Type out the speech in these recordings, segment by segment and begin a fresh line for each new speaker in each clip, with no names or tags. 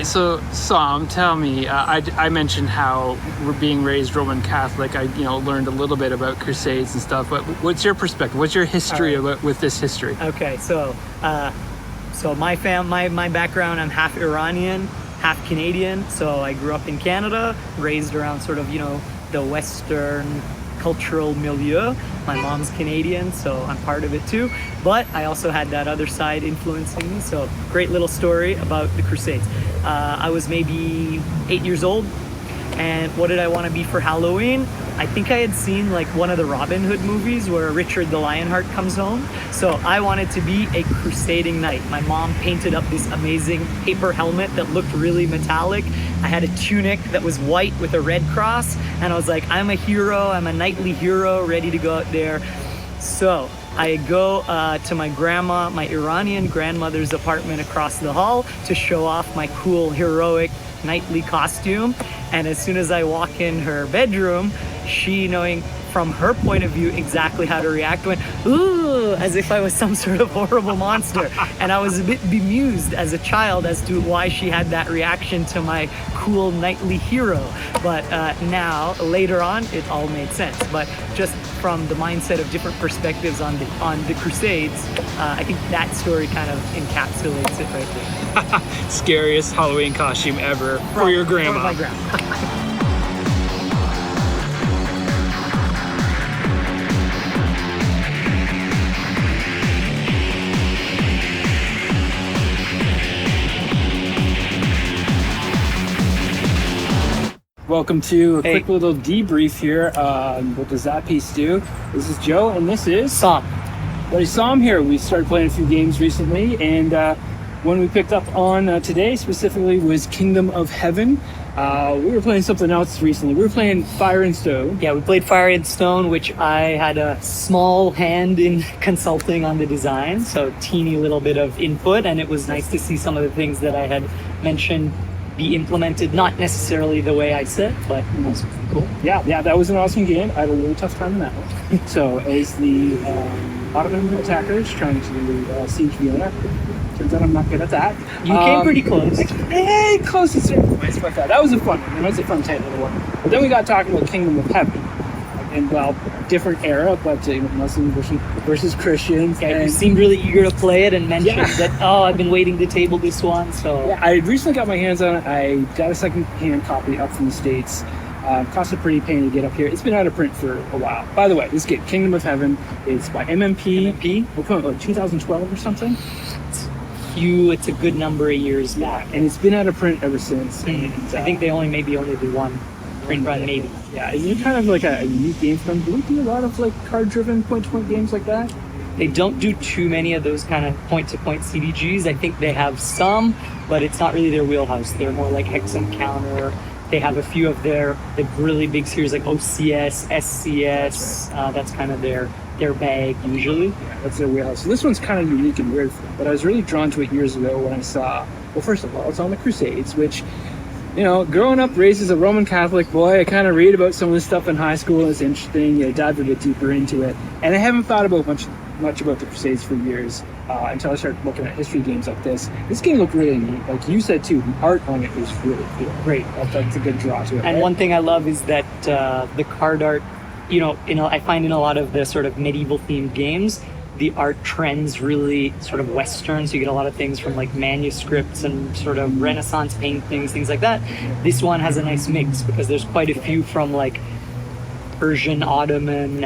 So, Sahm, tell me, I mentioned how we're being raised Roman Catholic. I learned a little bit about Crusades and stuff, but what's your perspective? What's your history with this history?
Okay, so my background, I'm half Iranian, half Canadian. So I grew up in Canada, raised around sort of, the Western cultural milieu. My mom's Canadian, so I'm part of it too. But I also had that other side influencing me. So great little story about the Crusades. I was maybe 8 years old, and what did I want to be for Halloween? I think I had seen like one of the Robin Hood movies where Richard the Lionheart comes home. So I wanted to be a crusading knight. My mom painted up this amazing paper helmet that looked really metallic. I had a tunic that was white with a red cross, and I was like, I'm a hero, I'm a knightly hero, ready to go out there. So I go to my Iranian grandmother's apartment across the hall to show off my cool, heroic, knightly costume. And as soon as I walk in her bedroom, she, knowing from her point of view exactly how to react, went, ooh, as if I was some sort of horrible monster. And I was a bit bemused as a child as to why she had that reaction to my cool knightly hero. But now, later on, it all made sense. But just from the mindset of different perspectives on the Crusades, I think that story kind of encapsulates it right there.
Scariest Halloween costume ever for your grandma.
For my grandma.
Welcome to a quick little debrief here on what does that piece do. This is Joe, and this is
Sahm.
Buddy Sahm here. We started playing a few games recently, and one we picked up on today specifically was Kingdom of Heaven. We were playing something else recently. We were playing Fire and Stone.
Yeah, we played Fire and Stone, which I had a small hand in consulting on the design, so teeny little bit of input, and it was nice to see some of the things that I had mentioned be implemented, not necessarily the way I said, but it was cool.
Yeah, that was an awesome game. I had a really tough time in that one. So, as the Ottoman attackers trying to siege Vienna, turns out I'm not good at that.
You came pretty close.
Close to certain points, but that was a fun one. That was a fun tight little one. But then we got talking about Kingdom of Heaven. And different era, but Muslim versus Christians.
Yeah, you seemed really eager to play it and mentioned that, I've been waiting to table this one. So
yeah, I recently got my hands on it. I got a second-hand copy up from the States. Cost a pretty penny to get up here. It's been out of print for a while. By the way, this game, Kingdom of Heaven, it's by MMP. We'll call it like 2012 or something.
It's a good number of years back.
And it's been out of print ever since.
And, I think they only did one print run, maybe.
Yeah, it's kind of like a unique game for them. Do we do a lot of like card-driven point-to-point games like that?
They don't do too many of those kind of point-to-point CDGs. I think they have some, but it's not really their wheelhouse. They're more like Hex and Counter. They have a few of the really big series like OCS, SCS. That's kind of their bag usually.
Yeah, that's their wheelhouse. So this one's kind of unique and weird, but I was really drawn to it years ago when I saw, well, first of all, it's on the Crusades, which, growing up raised as a Roman Catholic boy, I kind of read about some of this stuff in high school. It's interesting. I dive a bit deeper into it. And I haven't thought about much about the Crusades for years until I started looking at history games like this. This game looked really neat. Like you said, too, the art on it was really cool.
Great.
That's a good draw to it.
And
right?
one thing I love is that the card art, I find in a lot of the sort of medieval themed games, the art trends really sort of Western, so you get a lot of things from like manuscripts and sort of Renaissance paintings, things like that. This one has a nice mix because there's quite a few from like Persian, Ottoman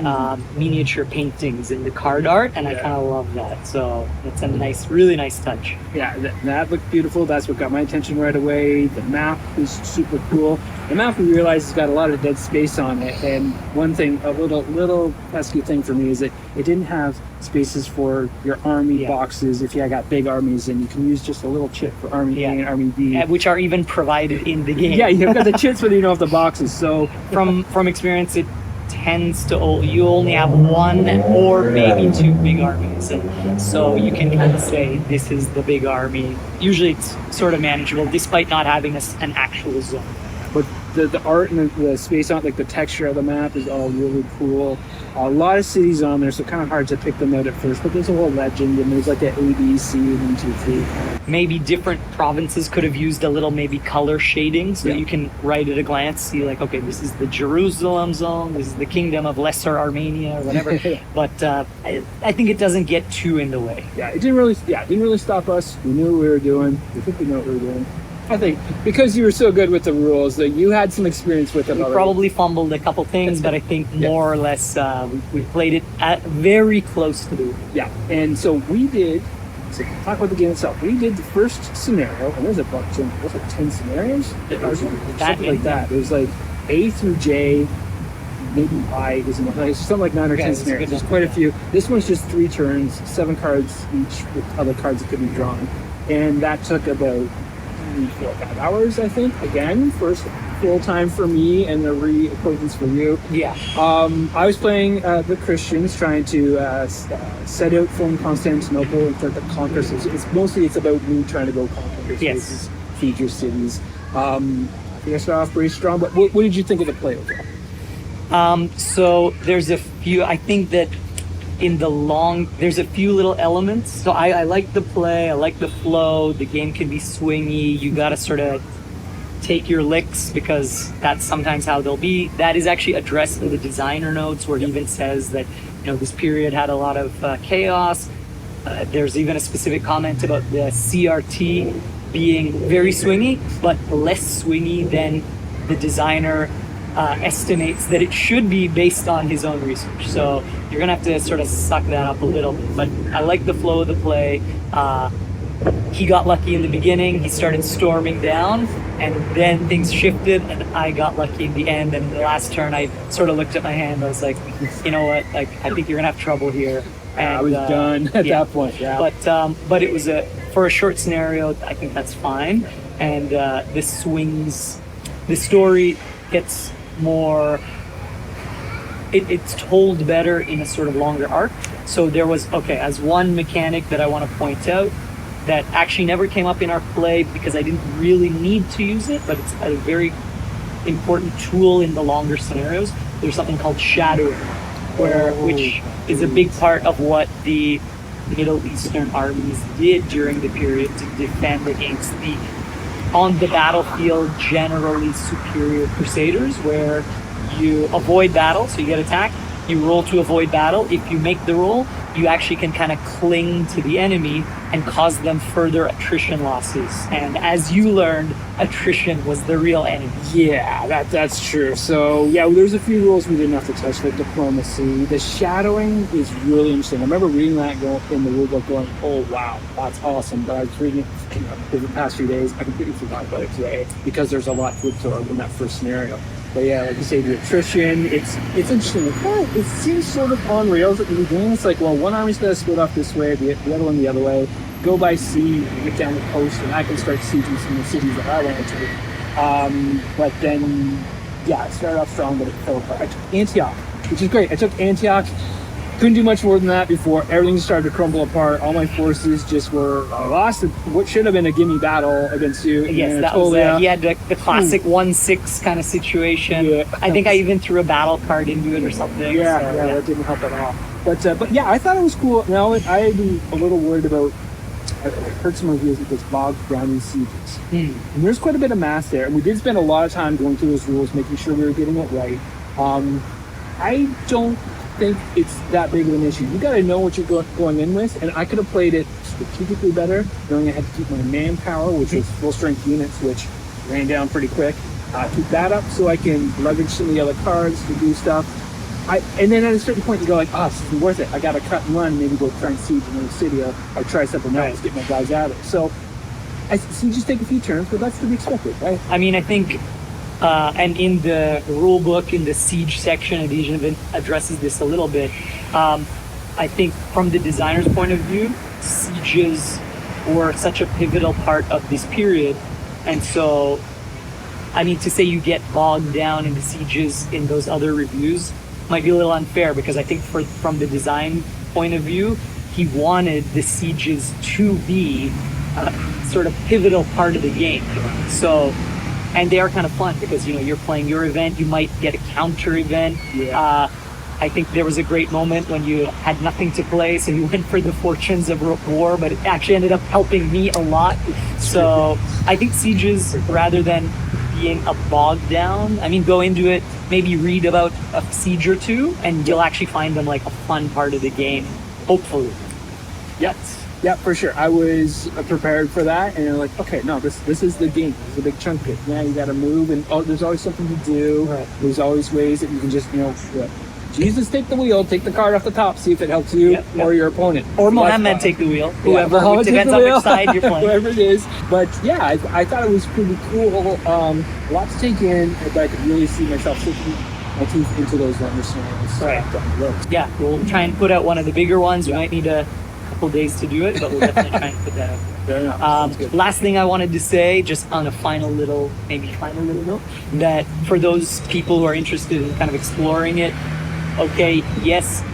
miniature paintings in the card art, and I kind of love that. So it's a really nice touch.
Yeah, that looked beautiful. That's what got my attention right away. The map was super cool. The map, we realized, has got a lot of dead space on it. And one thing, a little pesky thing for me, is that it didn't have spaces for your army boxes. If you got big armies, and you can use just a little chip for Army A and Army B,
which are even provided in the game.
Yeah, you've got the chips, but you don't have the boxes. So
from experience, it tends to you only have one or maybe two big armies, and so you can kind of say this is the big army. Usually it's sort of manageable despite not having an actual zone.
but the art and the space on, like the texture of the map, is all really cool. A lot of cities on there, so kind of hard to pick them out at first. But there's a whole legend, and there's like an A, B, C, 1, 2, 3.
Maybe different provinces could have used a little maybe color shading so that you can right at a glance see like, okay, this is the Jerusalem zone, this is the Kingdom of Lesser Armenia or whatever. But I think it doesn't get too in the way.
Yeah, it didn't really stop us. We knew what we were doing. We think we know what we were doing. I think because you were so good with the rules that you had some experience with it
We
already.
probably fumbled a couple things, but I think more or less we played it at very close to the win.
Yeah, and so we did. So talk about the game itself. We did the first scenario, and there's a bunch of, was it 10 scenarios? Something like that. It was like A through J, maybe I is in the place. Something like 9 or 10 scenarios. There's quite a few. This one's just 3 turns, 7 cards each with other cards that could be drawn, and that took about 4 or 5 hours, I think. Again, first full time for me and a re-acquaintance for you.
Yeah.
I was playing the Christians, trying to set out from Constantinople and start to conquer. So it's about me trying to go conquer spaces, feed your cities. I think I started off pretty strong. But what did you think of the play overall?
So there's a few. I think that there's a few little elements. So I like the play. I like the flow. The game can be swingy. You got to sort of take your licks because that's sometimes how they'll be. That is actually addressed in the designer notes where it even says that, this period had a lot of chaos. There's even a specific comment about the CRT being very swingy, but less swingy than the designer estimates that it should be based on his own research. So you're gonna have to sort of suck that up a little bit. But I like the flow of the play. He got lucky in the beginning. He started storming down, and then things shifted, and I got lucky in the end. And the last turn, I sort of looked at my hand. I was like, you know what? Like, I think you're gonna have trouble here. And,
I was done at that point. Yeah.
But it was for a short scenario. I think that's fine. And this swings. The story gets more. It's told better in a sort of longer arc. So there was as one mechanic that I want to point out that actually never came up in our play because I didn't really need to use it, but it's a very important tool in the longer scenarios. There's something called shadowing, which is a big part of what the Middle Eastern armies did during the period to defend against the on the battlefield generally superior crusaders, where you avoid battle, so you get attacked, you roll to avoid battle. If you make the roll, you actually can kind of cling to the enemy and cause them further attrition losses. And as you learned, attrition was the real enemy.
Yeah, that's true. So yeah, there's a few rules we didn't have to touch, like diplomacy. The shadowing is really interesting. I remember reading that in the rulebook going, oh wow, that's awesome. But I was reading it over the past few days. I completely forgot about it today because there's a lot to absorb in that first scenario. But yeah, like you say, the attrition, it's interesting. It seems sort of on rails at the beginning. It's like, well, one army's going to split off this way, the other one the other way. Go by sea, get down the coast, and I can start sieging some of the cities that I wanted to. But then, yeah, it started off strong, but it fell apart. I took Antioch, which is great. I took Antioch. Couldn't do much more than that before everything started to crumble apart. All my forces just were lost. What should have been a gimme battle against you.
Yes, that was he had the classic 1-6 kind of situation. Yeah. I think I even threw a battle card into it or something.
Yeah, that didn't help at all. But yeah, I thought it was cool. Now I'd be a little worried about. I heard some reviews that it's bogged down in sieges. And there's quite a bit of math there, and we did spend a lot of time going through those rules, making sure we were getting it right. I don't think it's that big of an issue. You got to know what you're going in with, and I could have played it strategically better, knowing I had to keep my manpower, which was full strength units, which ran down pretty quick. Keep that up so I can leverage some of the other cards to do stuff. And then at a certain point you go like, this isn't worth it. I got to cut and run, maybe go try and siege another city or try something else, get my guys out of it. So sieges take a few turns, but that's to be expected, right?
I mean, I think, and in the rule book, in the siege section, it even addresses this a little bit. I think from the designer's point of view, sieges were such a pivotal part of this period. And so, I mean, to say you get bogged down in the sieges in those other reviews might be a little unfair, because I think from the design point of view, he wanted the sieges to be a sort of pivotal part of the game. So and they are kind of fun because you're playing your event. You might get a counter event.
Yeah.
I think there was a great moment when you had nothing to play, so you went for the Fortunes of War, but it actually ended up helping me a lot. So I think sieges, rather than being a bogged down, I mean, go into it, maybe read about a siege or two, and you'll actually find them like a fun part of the game, hopefully.
Yes. Yeah, for sure. I was prepared for that, and like, okay, no, this is the game. This is a big chunk of it. Yeah, you got to move, and there's always something to do.
Right.
There's always ways that you can just, Jesus, take the wheel, take the card off the top, see if it helps you or your opponent.
Or Mohammed take the wheel, whoever,
Mohammed
depends
take
on
the wheel.
which side you're playing.
Whoever it is. But yeah, I thought it was pretty cool. A lot to take in, but I could really see myself sinking my teeth into those longer scenarios.
Right.
Down the road.
Yeah, we'll try and put out one of the bigger ones. We might need a couple days to do it, but we'll definitely try and put that out.
Fair enough. Sounds good.
Last thing I wanted to say, just on a final little note, that for those people who are interested in kind of exploring it, okay, yes,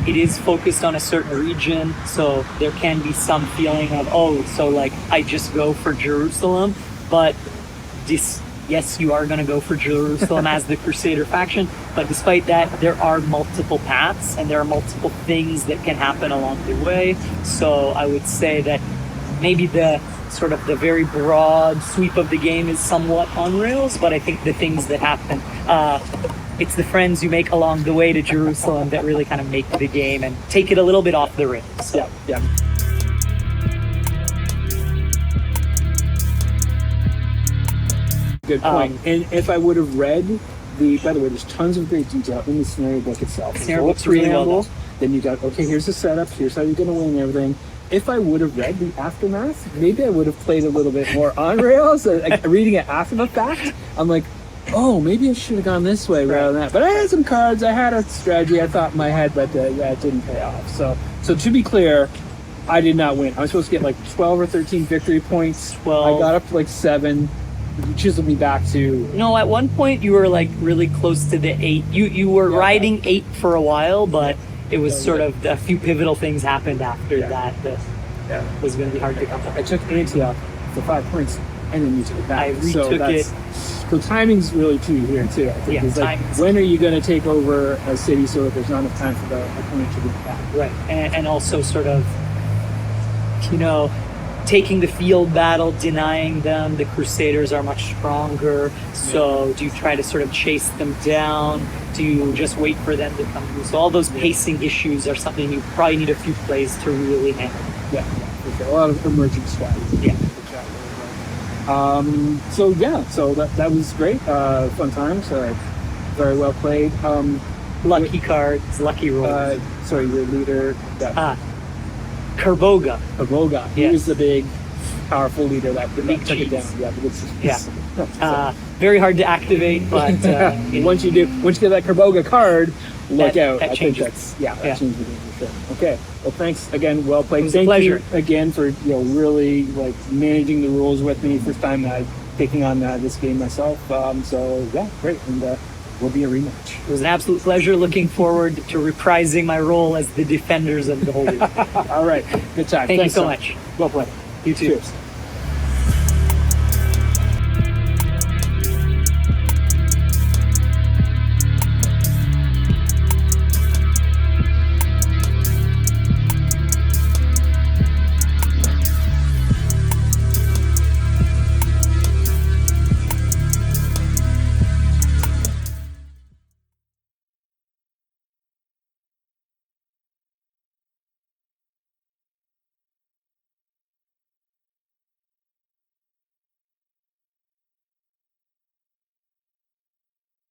it is focused on a certain region, so there can be some feeling of, I just go for Jerusalem, but yes, you are going to go for Jerusalem as the Crusader faction, but despite that, there are multiple paths, and there are multiple things that can happen along the way, so I would say that maybe the very broad sweep of the game is somewhat on rails, but I think the things that happen, it's the friends you make along the way to Jerusalem that really kind of make the game and take it a little bit off the rails.
Yeah. Good point. And if I would have read by the way, there's tons of great detail in the scenario book itself.
The scenario book's really well done.
Then you got, okay, here's the setup, here's how you're going to win everything. If I would have read the aftermath, maybe I would have played a little bit more on rails. Like, reading it after the fact, I'm like, oh, maybe I should have gone this way rather than that. But I had some cards, I had a strategy I thought in my head, but it didn't pay off. So to be clear, I did not win. I was supposed to get like 12 or 13 victory points.
12.
I got up to like 7. You chiseled me back to...
No, at one point you were like really close to the 8. You were riding 8 for a while, but it was sort of a few pivotal things happened after that was going to be hard to come back.
I took Antioch for 5 points, and then you took it back.
I retook it.
So timing's really key here too. I think it's like, when are you going to take over a city so that there's not enough time for the opponent to get back?
Right, and also sort of, taking the field battle, denying them. The Crusaders are much stronger. So do you try to sort of chase them down? Do you just wait for them to come through? So all those pacing issues are something you probably need a few plays to really handle.
Yeah, for sure. A lot of emerging strategies.
Yeah.
So that was great. Fun times. Very well played.
Lucky cards, lucky rolls.
Your leader.
Kerboga.
He was the big, powerful leader that took it down.
Very hard to activate, but
once you get that Kerboga card, look out.
That changes.
That changes the game for sure. Okay. Well, thanks again. Well played.
It was a pleasure.
Thank you again for really like managing the rules with me. First time taking on this game myself. Great. And will be a rematch.
It was an absolute pleasure. Looking forward to reprising my role as the defenders of the Holy Land.
All right. Good time.
Thanks you so much.
Well played.
You too.
Cheers.